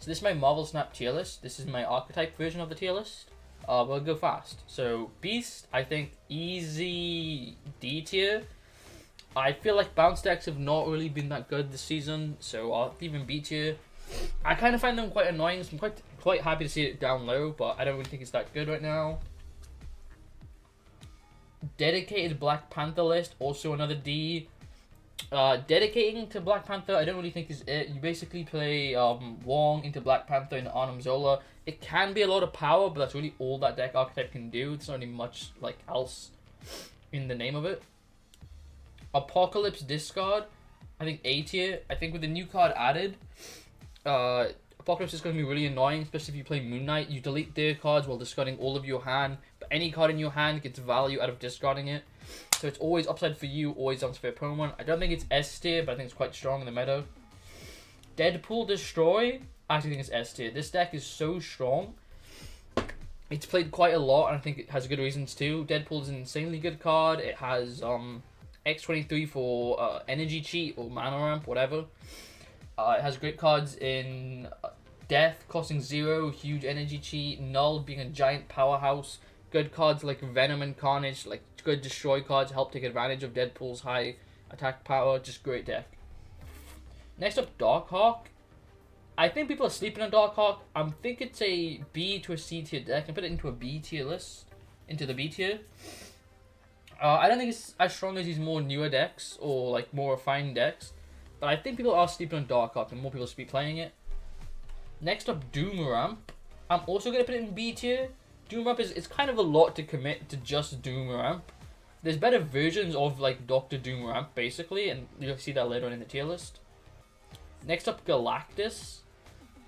So this is my Marvel Snap tier list. This is my archetype version of the tier list. We'll go fast. So Beast, I think easy D tier. I feel like bounce decks have not really been that good this season, so I'll leave him B tier. I kind of find them quite annoying, so I'm quite happy to see it down low, but I don't really think it's that good right now. Dedicated Black Panther list, also another D. Dedicating to Black Panther, I don't really think is it. You basically play Wong into Black Panther and Arnim Zola. It can be a lot of power, but that's really all that deck archetype can do. It's not really much like else in the name of it. Apocalypse Discard, I think A tier. I think with the new card added, Apocalypse is going to be really annoying, especially if you play Moon Knight. You delete their cards while discarding all of your hand, but any card in your hand gets value out of discarding it. So it's always upside for you, always downside for your opponent. I don't think it's S tier, but I think it's quite strong in the meta. Deadpool Destroy, I actually think it's S tier. This deck is so strong. It's played quite a lot, and I think it has good reasons too. Deadpool is an insanely good card. It has X23 for energy cheat or mana ramp, whatever. It has great cards in Death, costing 0, huge energy cheat, Null being a giant powerhouse. Good cards like Venom and Carnage, like good destroy cards, help take advantage of Deadpool's high attack power. Just great deck. Next up, Darkhawk. I think people are sleeping on Darkhawk. I think it's a B to a C tier deck. I can put it into a B tier list, into the B tier. I don't think it's as strong as these more newer decks or like more refined decks, but I think people are sleeping on Darkhawk and more people should be playing it. Next up, Doom Ramp. I'm also going to put it in B tier. Doom Ramp it's kind of a lot to commit to just Doom Ramp. There's better versions of like Dr. Doom Ramp basically, and you'll see that later on in the tier list. Next up, Galactus.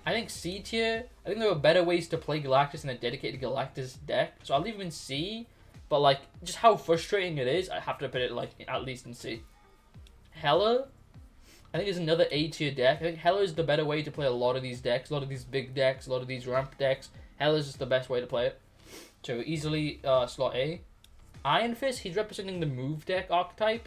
I think C tier. I think there are better ways to play Galactus in a dedicated Galactus deck, so I'll leave him in C. But like, just how frustrating it is, I have to put it like at least in C. Hela, I think is another A tier deck. I think Hela is the better way to play a lot of these decks, a lot of these big decks, a lot of these ramp decks. Hela is just the best way to play it. So easily slot A. Iron Fist, he's representing the move deck archetype.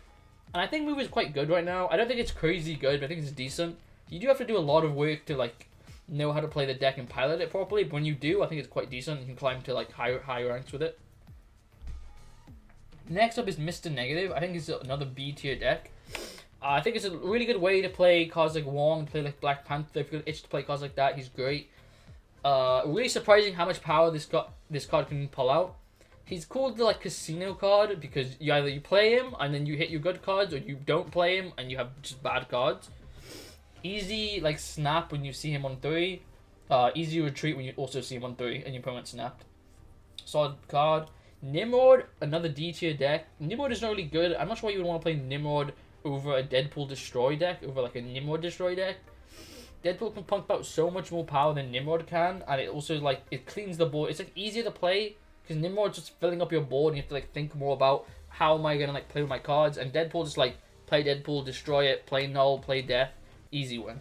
And I think move is quite good right now. I don't think it's crazy good, but I think it's decent. You do have to do a lot of work to like know how to play the deck and pilot it properly. But when you do, I think it's quite decent. You can climb to like high ranks with it. Next up is Mr. Negative. I think it's another B tier deck. I think it's a really good way to play cards like Wong, play like Black Panther. If you're itch to play cards like that, he's great. Really surprising how much power this card can pull out. He's called the like casino card because you either play him and then you hit your good cards, or you don't play him and you have just bad cards. Easy like snap when you see him on 3. Easy retreat when you also see him on 3 and your opponent snapped. Solid card. Nimrod, another D tier deck. Nimrod is not really good. I'm not sure why you would want to play Nimrod over a Deadpool Destroy deck, over like a Nimrod Destroy deck. Deadpool can pump out so much more power than Nimrod can, and it also like it cleans the board. It's like easier to play because Nimrod's just filling up your board, and you have to like think more about how am I gonna like play with my cards. And Deadpool just like play Deadpool, destroy it, play Null, play Death, easy win.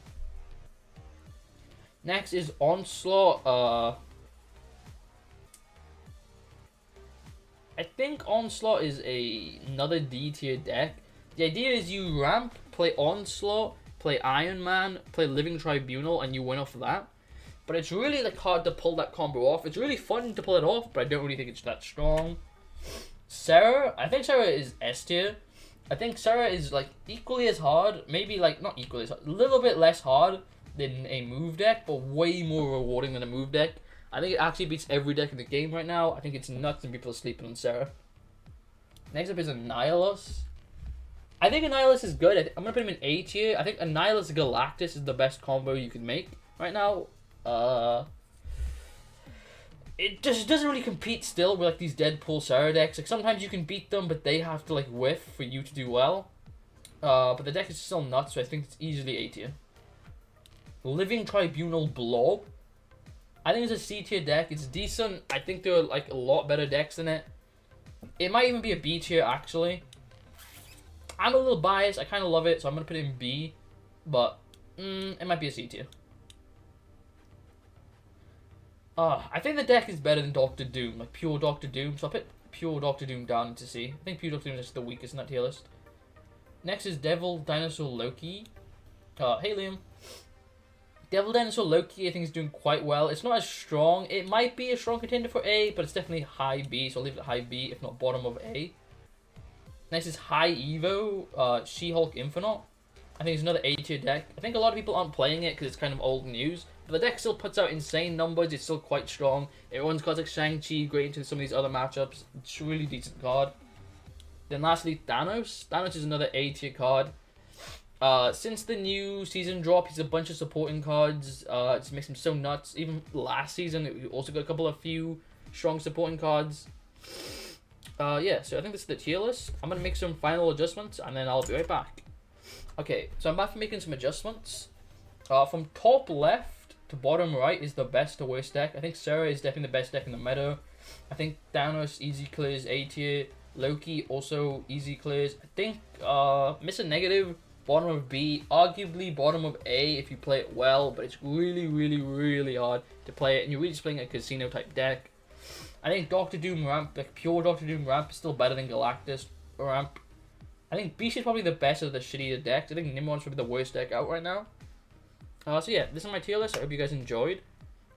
Next is Onslaught. I think Onslaught is another D tier deck. The idea is you ramp, play Onslaught, play Iron Man, play Living Tribunal, and you win off of that. But it's really like hard to pull that combo off. It's really fun to pull it off, but I don't really think it's that strong. Sarah, I think Sarah is S tier. I think Sarah is like equally as hard, maybe like not equally as hard, a little bit less hard than a move deck, but way more rewarding than a move deck. I think it actually beats every deck in the game right now. I think it's nuts and people are sleeping on Sarah. Next up is Annihilus. I think Annihilus is good. I'm going to put him in A tier. I think Annihilus Galactus is the best combo you can make right now. It just doesn't really compete still with like these Deadpool Sarah decks. Like sometimes you can beat them, but they have to like whiff for you to do well. But the deck is still nuts, so I think it's easily A tier. Living Tribunal Blob. I think it's a C tier deck. It's decent. I think there are like a lot better decks than it. It might even be a B tier actually. I'm a little biased. I kind of love it, so I'm gonna put it in B. But it might be a C tier. I think the deck is better than Doctor Doom, like pure Doctor Doom. So I'll put pure Doctor Doom down into C. I think pure Doctor Doom is just the weakest in that tier list. Next is Devil Dinosaur Loki. Hey Liam. Devil Dinosaur Loki, I think, is doing quite well. It's not as strong. It might be a strong contender for A, but it's definitely high B, so I'll leave it high B, if not bottom of A. Next is High Evo, She-Hulk Infinite. I think it's another A tier deck. I think a lot of people aren't playing it because it's kind of old news. But the deck still puts out insane numbers. It's still quite strong. It runs cards like Shang-Chi, great into some of these other matchups. It's a really decent card. Then lastly, Thanos. Thanos is another A tier card. Since the new season drop, he's a bunch of supporting cards. It just makes him so nuts. Even last season, we also got a few strong supporting cards. Yeah, so I think this is the tier list. I'm going to make some final adjustments, and then I'll be right back. Okay, so I'm back for making some adjustments. From top left to bottom right is the best to worst deck. I think Sarah is definitely the best deck in the meta. I think Thanos easy clears A tier. Loki also easy clears. I think Mr. Negative, bottom of B. Arguably bottom of A if you play it well, but it's really, really, really hard to play it, and you're really just playing a casino type deck. I think Doctor Doom Ramp, like pure Doctor Doom Ramp, is still better than Galactus Ramp. I think Beast is probably the best of the shittier decks. I think Nimrod's probably the worst deck out right now. So yeah, this is my tier list. I hope you guys enjoyed.